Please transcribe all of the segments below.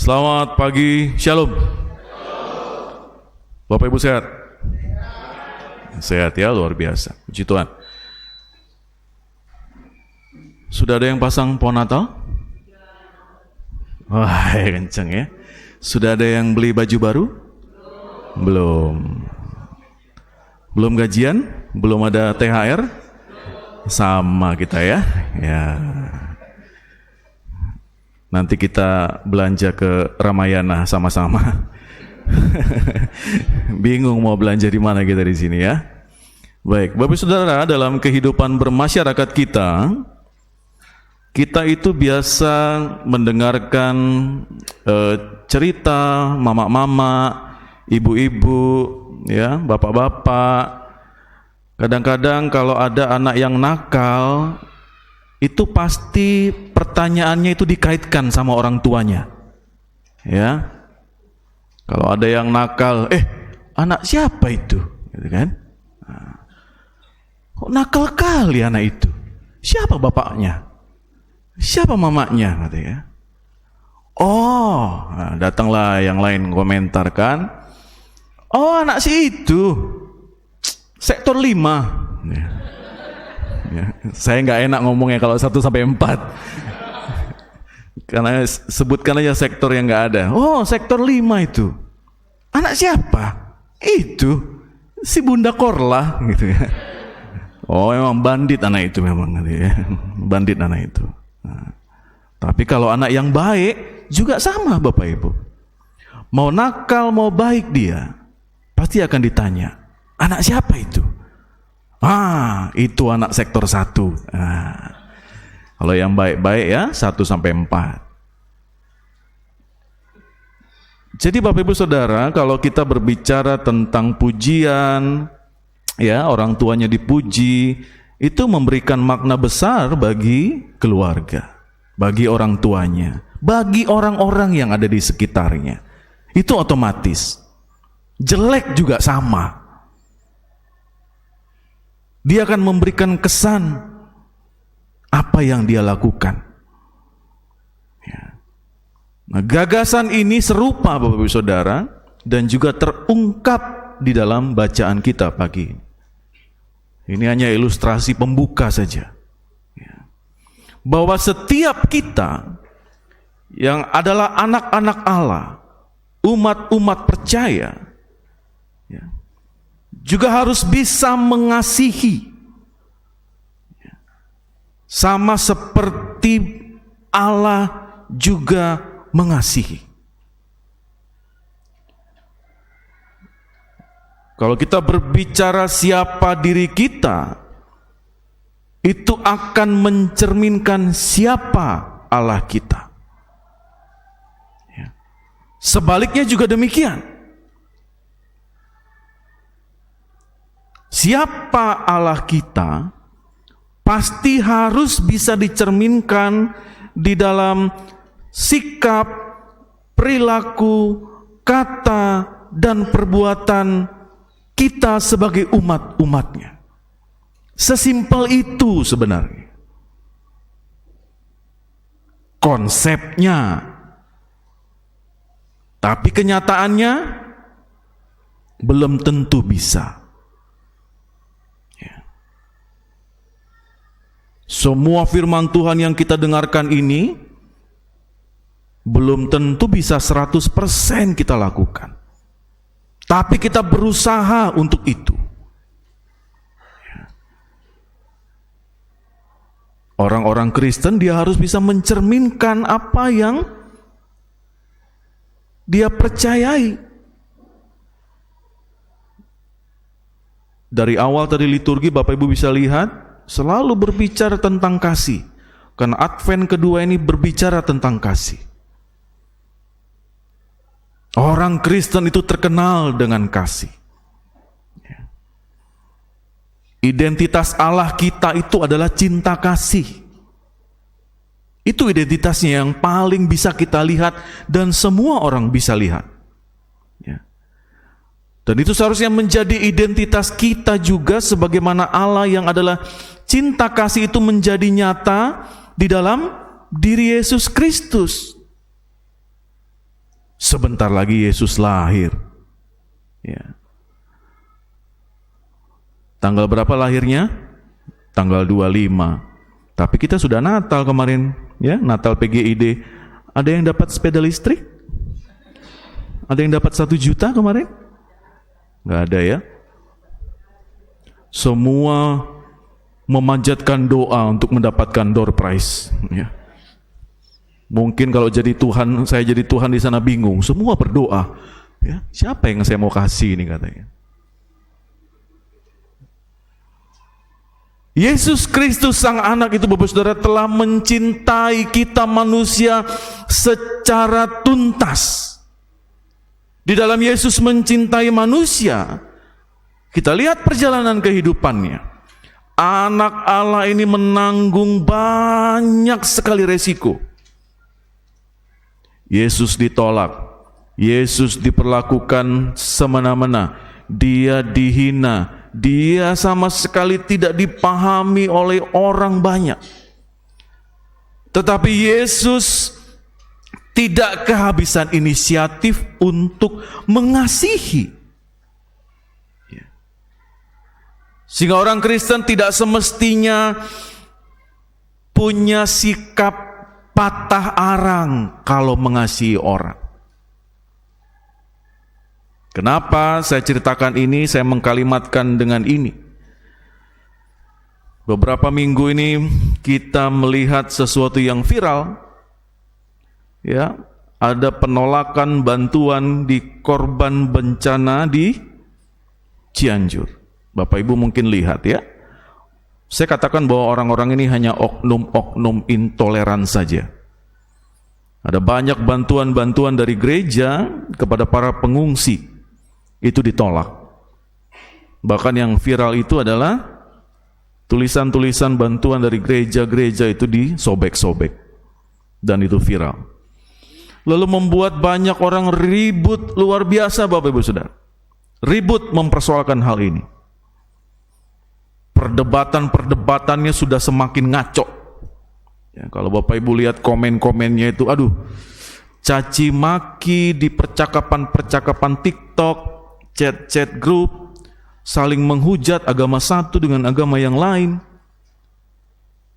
Selamat pagi, Shalom. Bapak Ibu sehat? Sehat ya, luar biasa. Puji Tuhan. Sudah ada yang pasang pohon Natal? Wah, kenceng ya. Sudah ada yang beli baju baru? Belum. Belum gajian? Belum ada THR? Sama kita ya. Ya. Nanti kita belanja ke Ramayana sama-sama. Bingung mau belanja di mana kita di sini ya. Baik, Bapak Saudara, dalam kehidupan bermasyarakat kita itu biasa mendengarkan cerita mama-mama, ibu-ibu, ya, bapak-bapak. Kadang-kadang kalau ada anak yang nakal, itu pasti pertanyaannya itu dikaitkan sama orang tuanya. Ya. Kalau ada yang nakal, anak siapa itu? Gitu kan? Kok nakal kali anak itu? Siapa bapaknya? Siapa mamanya? Katanya. Datanglah yang lain komentar kan. Oh, anak si itu. Sektor 5. Ya, saya nggak enak ngomongnya kalau 1 sampai 4. Karena sebutkan aja sektor yang nggak ada. Oh, sektor 5 itu. Anak siapa? Itu si Bunda Korla gitu ya. Oh, memang bandit anak itu memang gitu ya. Bandit anak itu. Nah, tapi kalau anak yang baik juga sama Bapak Ibu. Mau nakal mau baik dia, pasti akan ditanya, anak siapa itu? Itu anak sektor 1. Kalau yang baik-baik ya 1 sampai 4. Jadi Bapak Ibu Saudara, kalau kita berbicara tentang pujian, ya, orang tuanya dipuji, itu memberikan makna besar bagi keluarga, bagi orang tuanya, bagi orang-orang yang ada di sekitarnya. Itu otomatis. Jelek juga sama. Dia akan memberikan kesan apa yang dia lakukan. Ya. Nah, gagasan ini serupa Bapak Ibu Saudara dan juga terungkap di dalam bacaan kita pagi ini. Ini hanya ilustrasi pembuka saja. Ya. Bahwa setiap kita yang adalah anak-anak Allah, umat-umat percaya, ya, juga harus bisa mengasihi sama seperti Allah juga mengasihi. Kalau kita berbicara siapa diri kita, itu akan mencerminkan siapa Allah kita. Sebaliknya juga demikian. Siapa Allah kita pasti harus bisa dicerminkan di dalam sikap, perilaku, kata, dan perbuatan kita sebagai umat-umatnya. Sesimpel itu sebenarnya konsepnya. Tapi kenyataannya belum tentu bisa. Semua firman Tuhan yang kita dengarkan ini belum tentu bisa 100% kita lakukan. Tapi kita berusaha untuk itu. Orang-orang Kristen dia harus bisa mencerminkan apa yang dia percayai. Dari awal tadi liturgi Bapak Ibu bisa lihat selalu berbicara tentang kasih. Karena Advent kedua ini berbicara tentang kasih. Orang Kristen itu terkenal dengan kasih. Identitas Allah kita itu adalah cinta kasih. Itu identitasnya yang paling bisa kita lihat dan semua orang bisa lihat. Dan itu seharusnya menjadi identitas kita juga, sebagaimana Allah yang adalah cinta kasih itu menjadi nyata di dalam diri Yesus Kristus. Sebentar lagi Yesus lahir. Ya. Tanggal berapa lahirnya? Tanggal 25. Tapi kita sudah Natal kemarin, ya, Natal PGID. Ada yang dapat sepeda listrik? Ada yang dapat 1 juta kemarin? Nggak ada ya. Semua memanjatkan doa untuk mendapatkan door prize. Ya. Mungkin kalau jadi Tuhan, saya jadi Tuhan di sana bingung. Semua berdoa. Ya, siapa yang saya mau kasih ini katanya. Yesus Kristus Sang Anak itu, Bapak Saudara, telah mencintai kita manusia secara tuntas. Di dalam Yesus mencintai manusia, kita lihat perjalanan kehidupannya. Anak Allah ini menanggung banyak sekali resiko. Yesus ditolak, Yesus diperlakukan semena-mena, dia dihina, dia sama sekali tidak dipahami oleh orang banyak. Tetapi Yesus tidak kehabisan inisiatif untuk mengasihi. Sehingga orang Kristen tidak semestinya punya sikap patah arang kalau mengasihi orang. Kenapa saya ceritakan ini, saya mengkalimatkan dengan ini? Beberapa minggu ini kita melihat sesuatu yang viral. Ya, ada penolakan bantuan di korban bencana di Cianjur. Bapak Ibu mungkin lihat ya. Saya katakan bahwa orang-orang ini hanya oknum-oknum intoleran saja. Ada banyak bantuan-bantuan dari gereja kepada para pengungsi. Itu ditolak. Bahkan yang viral itu adalah tulisan-tulisan bantuan dari gereja-gereja itu disobek-sobek. Dan itu viral. Lalu membuat banyak orang ribut luar biasa, Bapak Ibu Saudara. Ribut mempersoalkan hal ini. Perdebatan-perdebatannya sudah semakin ngaco. Ya, kalau Bapak Ibu lihat komen-komennya itu, aduh, caci maki di percakapan-percakapan TikTok, chat-chat grup, saling menghujat agama satu dengan agama yang lain.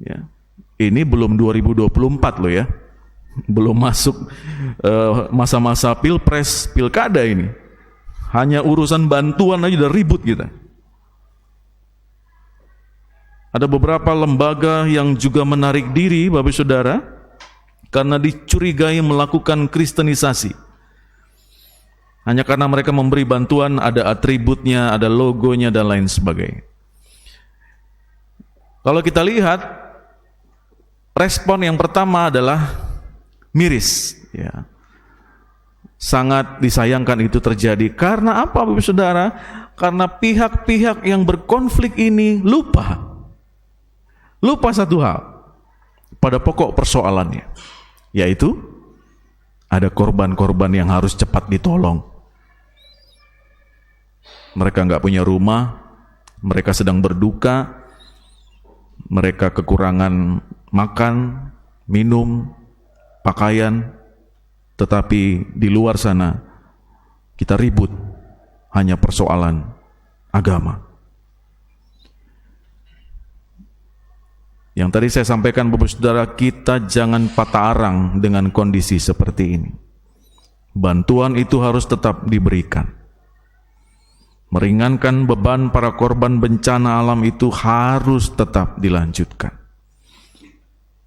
Ya, ini belum 2024 loh ya, belum masuk masa-masa pilpres, pilkada ini. Hanya urusan bantuan aja udah ribut kita. Ada beberapa lembaga yang juga menarik diri, Bapak Saudara, karena dicurigai melakukan kristenisasi. Hanya karena mereka memberi bantuan, ada atributnya, ada logonya, dan lain sebagainya. Kalau kita lihat, respon yang pertama adalah miris. Ya. Sangat disayangkan itu terjadi. Karena apa, Bapak Saudara? Karena pihak-pihak yang berkonflik ini lupa satu hal pada pokok persoalannya, yaitu ada korban-korban yang harus cepat ditolong. Mereka nggak punya rumah, mereka sedang berduka, mereka kekurangan makan, minum, pakaian, tetapi di luar sana kita ribut hanya persoalan agama. Yang tadi saya sampaikan, Bapak Saudara, kita jangan patah arang dengan kondisi seperti ini. Bantuan itu harus tetap diberikan. Meringankan beban para korban bencana alam itu harus tetap dilanjutkan.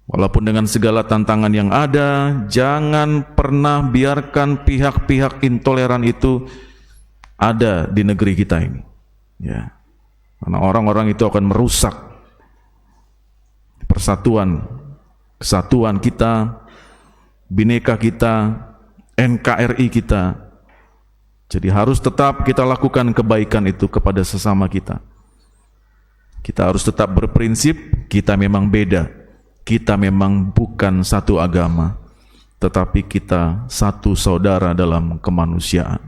Walaupun dengan segala tantangan yang ada, jangan pernah biarkan pihak-pihak intoleran itu ada di negeri kita ini. Ya. Karena orang-orang itu akan merusak persatuan, kesatuan kita, bineka kita, NKRI kita. Jadi harus tetap kita lakukan kebaikan itu kepada sesama kita. Kita harus tetap berprinsip, kita memang beda. Kita memang bukan satu agama, tetapi kita satu saudara dalam kemanusiaan.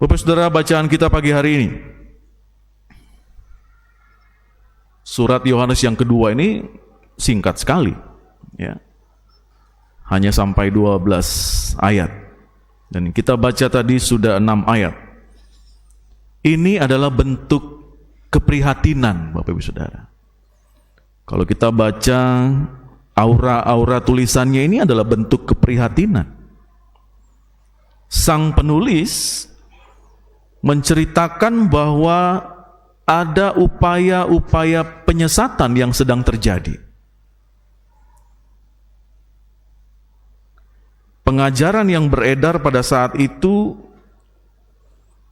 Bapak Saudara, bacaan kita pagi hari ini, surat Yohanes yang kedua ini singkat sekali, ya. Hanya sampai 12 ayat. Dan kita baca tadi sudah 6 ayat. Ini adalah bentuk keprihatinan, Bapak Ibu Saudara. Kalau kita baca aura-aura tulisannya, ini adalah bentuk keprihatinan. Sang penulis menceritakan bahwa ada upaya-upaya penyesatan yang sedang terjadi. Pengajaran yang beredar pada saat itu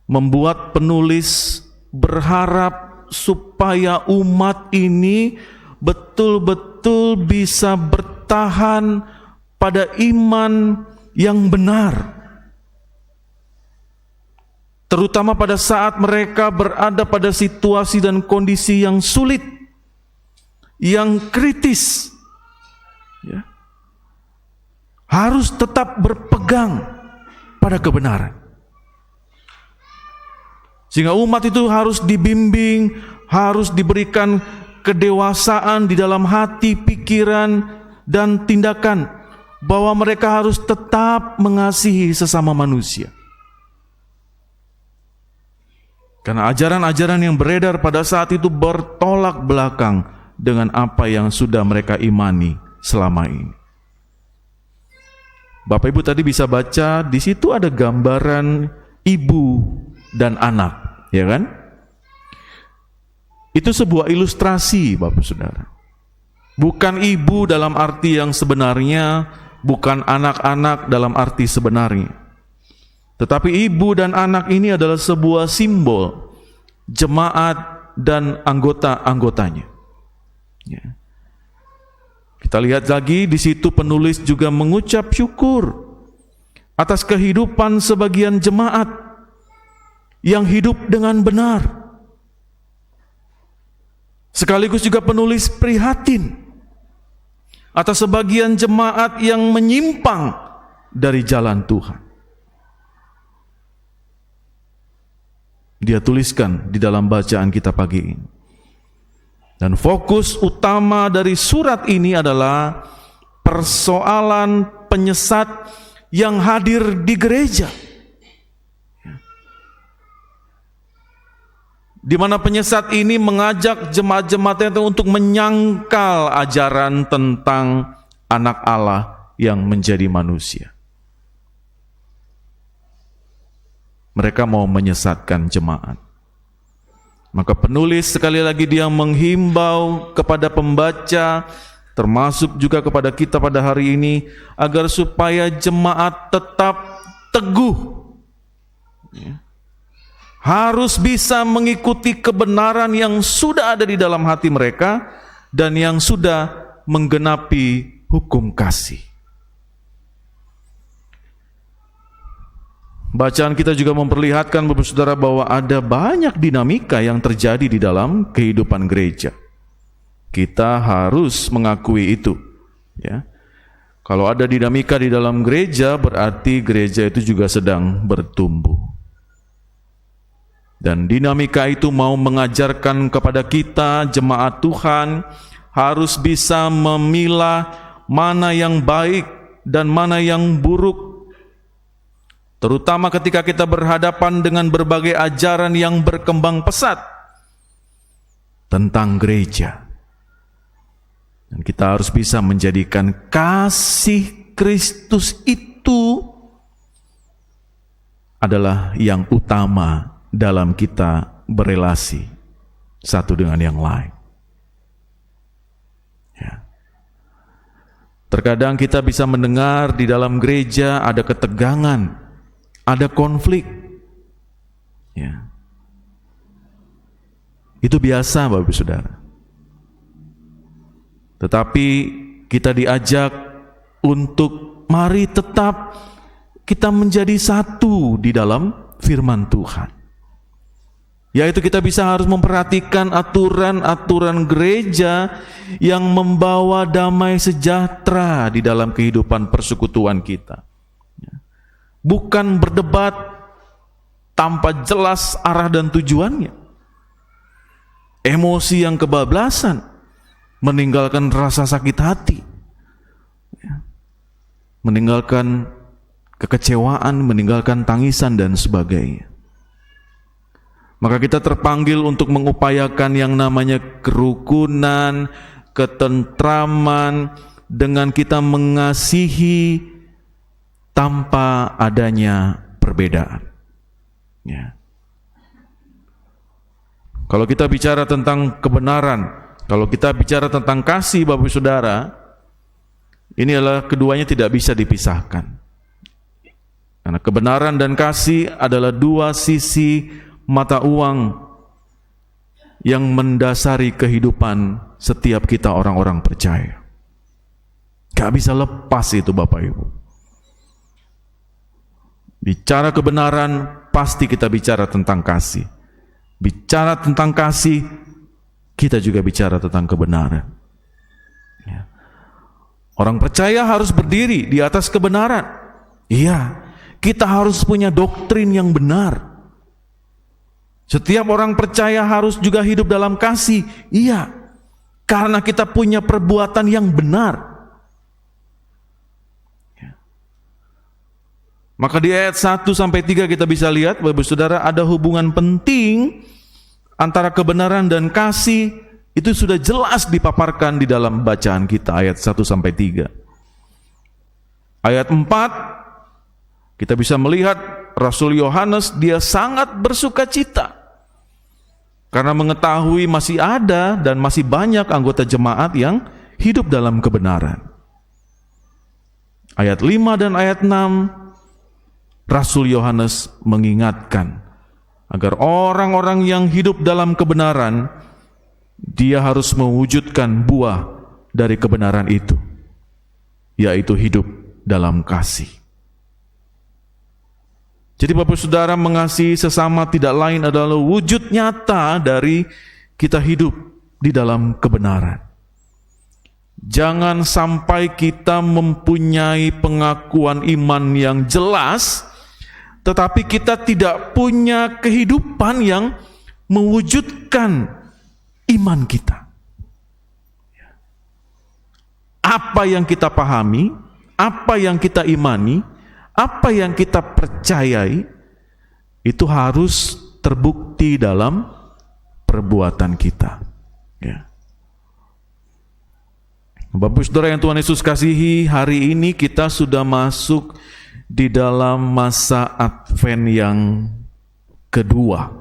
membuat penulis berharap supaya umat ini betul-betul bisa bertahan pada iman yang benar. Terutama pada saat mereka berada pada situasi dan kondisi yang sulit, yang kritis. Ya. Harus tetap berpegang pada kebenaran. Sehingga umat itu harus dibimbing, harus diberikan kedewasaan di dalam hati, pikiran, dan tindakan, bahwa mereka harus tetap mengasihi sesama manusia. Karena ajaran-ajaran yang beredar pada saat itu bertolak belakang dengan apa yang sudah mereka imani selama ini. Bapak Ibu tadi bisa baca, di situ ada gambaran ibu dan anak, ya kan? Itu sebuah ilustrasi, Bapak Saudara. Bukan ibu dalam arti yang sebenarnya, bukan anak-anak dalam arti sebenarnya. Tetapi ibu dan anak ini adalah sebuah simbol jemaat dan anggota-anggotanya. Ya. Kita lihat lagi di situ penulis juga mengucap syukur atas kehidupan sebagian jemaat yang hidup dengan benar. Sekaligus juga penulis prihatin atas sebagian jemaat yang menyimpang dari jalan Tuhan. Dia tuliskan di dalam bacaan kita pagi ini. Dan fokus utama dari surat ini adalah persoalan penyesat yang hadir di gereja. Di mana penyesat ini mengajak jemaat-jemaatnya untuk menyangkal ajaran tentang anak Allah yang menjadi manusia. Mereka mau menyesatkan jemaat. Maka penulis sekali lagi dia menghimbau kepada pembaca, termasuk juga kepada kita pada hari ini, agar supaya jemaat tetap teguh. Harus bisa mengikuti kebenaran yang sudah ada di dalam hati mereka dan yang sudah menggenapi hukum kasih. Bacaan kita juga memperlihatkan, Bapak Saudara, bahwa ada banyak dinamika yang terjadi di dalam kehidupan gereja. Kita harus mengakui itu. Ya. Kalau ada dinamika di dalam gereja, berarti gereja itu juga sedang bertumbuh. Dan dinamika itu mau mengajarkan kepada kita, jemaat Tuhan, harus bisa memilah mana yang baik dan mana yang buruk. Terutama ketika kita berhadapan dengan berbagai ajaran yang berkembang pesat tentang gereja. Dan kita harus bisa menjadikan kasih Kristus itu adalah yang utama dalam kita berelasi satu dengan yang lain. Ya. Terkadang kita bisa mendengar di dalam gereja ada ketegangan, ada konflik. Ya. Itu biasa, Bapak Ibu Saudara. Tetapi kita diajak untuk mari tetap kita menjadi satu di dalam firman Tuhan. Yaitu kita bisa harus memperhatikan aturan-aturan gereja yang membawa damai sejahtera di dalam kehidupan persekutuan kita. Bukan berdebat tanpa jelas arah dan tujuannya. Emosi yang kebablasan meninggalkan rasa sakit hati, meninggalkan kekecewaan, meninggalkan tangisan dan sebagainya. Maka kita terpanggil untuk mengupayakan yang namanya kerukunan, ketentraman, dengan kita mengasihi tanpa adanya perbedaan. Ya. Kalau kita bicara tentang kebenaran, kalau kita bicara tentang kasih, Bapak Saudara, ini adalah keduanya tidak bisa dipisahkan. Karena kebenaran dan kasih adalah dua sisi mata uang yang mendasari kehidupan setiap kita orang-orang percaya. Gak bisa lepas itu Bapak Ibu. Bicara kebenaran, pasti kita bicara tentang kasih. Bicara tentang kasih, kita juga bicara tentang kebenaran. Ya. Orang percaya harus berdiri di atas kebenaran. Iya, kita harus punya doktrin yang benar. Setiap orang percaya harus juga hidup dalam kasih. Iya, karena kita punya perbuatan yang benar. Maka di ayat 1-3 kita bisa lihat, Bapak Saudara, ada hubungan penting antara kebenaran dan kasih. Itu sudah jelas dipaparkan di dalam bacaan kita, ayat 1-3. Ayat 4, kita bisa melihat Rasul Yohanes, dia sangat bersuka cita karena mengetahui masih ada dan masih banyak anggota jemaat yang hidup dalam kebenaran. Ayat 5 dan ayat 6, Rasul Yohanes mengingatkan agar orang-orang yang hidup dalam kebenaran, dia harus mewujudkan buah dari kebenaran itu, yaitu hidup dalam kasih. Jadi Bapak Saudara, mengasihi sesama tidak lain adalah wujud nyata dari kita hidup di dalam kebenaran. Jangan sampai kita mempunyai pengakuan iman yang jelas, tetapi kita tidak punya kehidupan yang mewujudkan iman kita. Apa yang kita pahami, apa yang kita imani, apa yang kita percayai, itu harus terbukti dalam perbuatan kita. Ya. Bapak Saudara yang Tuhan Yesus kasihi, hari ini kita sudah masuk di dalam masa Advent yang kedua.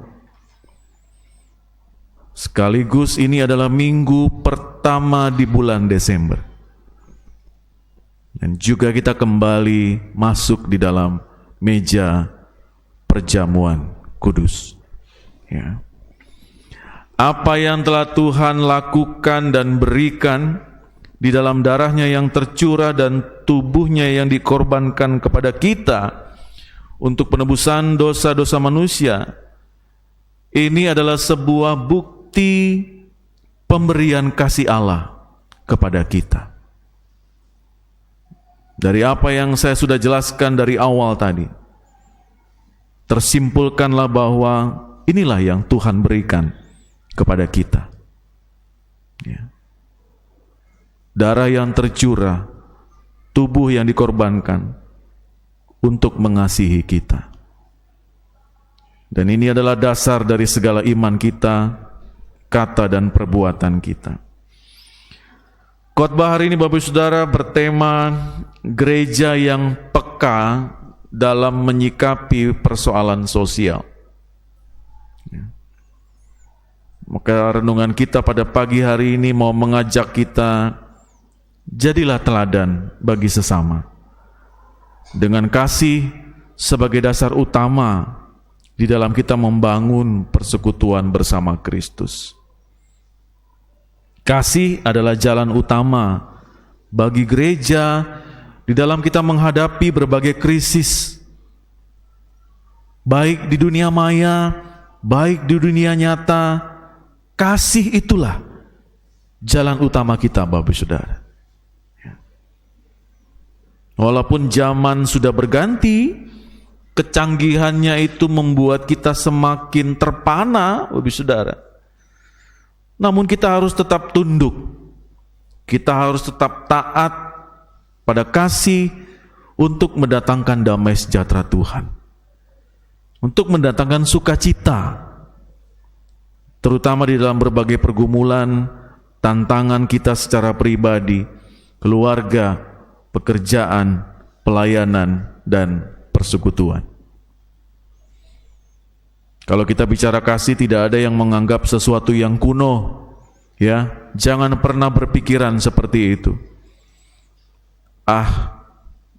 Sekaligus ini adalah minggu pertama di bulan Desember. Dan juga kita kembali masuk di dalam meja perjamuan kudus. Ya. Apa yang telah Tuhan lakukan dan berikan di dalam darahnya yang tercurah dan tubuhnya yang dikorbankan kepada kita untuk penebusan dosa-dosa manusia, ini adalah sebuah bukti pemberian kasih Allah kepada kita. Dari apa yang saya sudah jelaskan dari awal tadi, tersimpulkanlah bahwa inilah yang Tuhan berikan kepada kita. Ya. Darah yang tercurah, tubuh yang dikorbankan untuk mengasihi kita. Dan ini adalah dasar dari segala iman kita, kata dan perbuatan kita. Khotbah hari ini Bapak Saudara bertema gereja yang peka dalam menyikapi persoalan sosial. Maka renungan kita pada pagi hari ini mau mengajak kita, jadilah teladan bagi sesama, dengan kasih sebagai dasar utama di dalam kita membangun persekutuan bersama Kristus. Kasih adalah jalan utama bagi gereja di dalam kita menghadapi berbagai krisis, baik di dunia maya, baik di dunia nyata. Kasih itulah jalan utama kita, Bapak Saudara. Walaupun zaman sudah berganti, kecanggihannya itu membuat kita semakin terpana, Bapak Saudara. Namun kita harus tetap tunduk, kita harus tetap taat pada kasih untuk mendatangkan damai sejahtera Tuhan, untuk mendatangkan sukacita, terutama di dalam berbagai pergumulan, tantangan kita secara pribadi, keluarga, pekerjaan, pelayanan, dan persekutuan. Kalau kita bicara kasih, tidak ada yang menganggap sesuatu yang kuno, ya. Jangan pernah berpikiran seperti itu.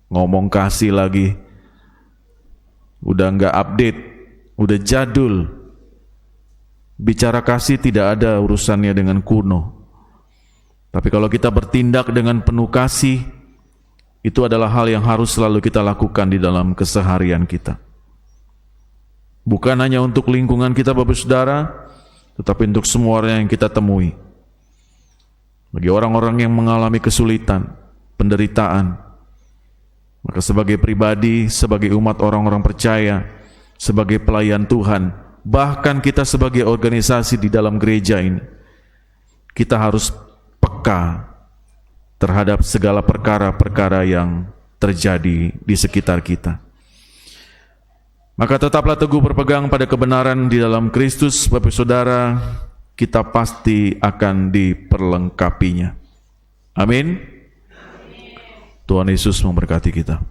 Ngomong kasih lagi, udah nggak update, udah jadul. Bicara kasih tidak ada urusannya dengan kuno. Tapi kalau kita bertindak dengan penuh kasih, itu adalah hal yang harus selalu kita lakukan di dalam keseharian kita. Bukan hanya untuk lingkungan kita, Bapak Saudara, tetapi untuk semua orang yang kita temui. Bagi orang-orang yang mengalami kesulitan, penderitaan, maka sebagai pribadi, sebagai umat orang-orang percaya, sebagai pelayan Tuhan, bahkan kita sebagai organisasi di dalam gereja ini, kita harus peka terhadap segala perkara-perkara yang terjadi di sekitar kita. Maka tetaplah teguh berpegang pada kebenaran di dalam Kristus, Bapak Saudara, kita pasti akan diperlengkapinya. Amin. Tuhan Yesus memberkati kita.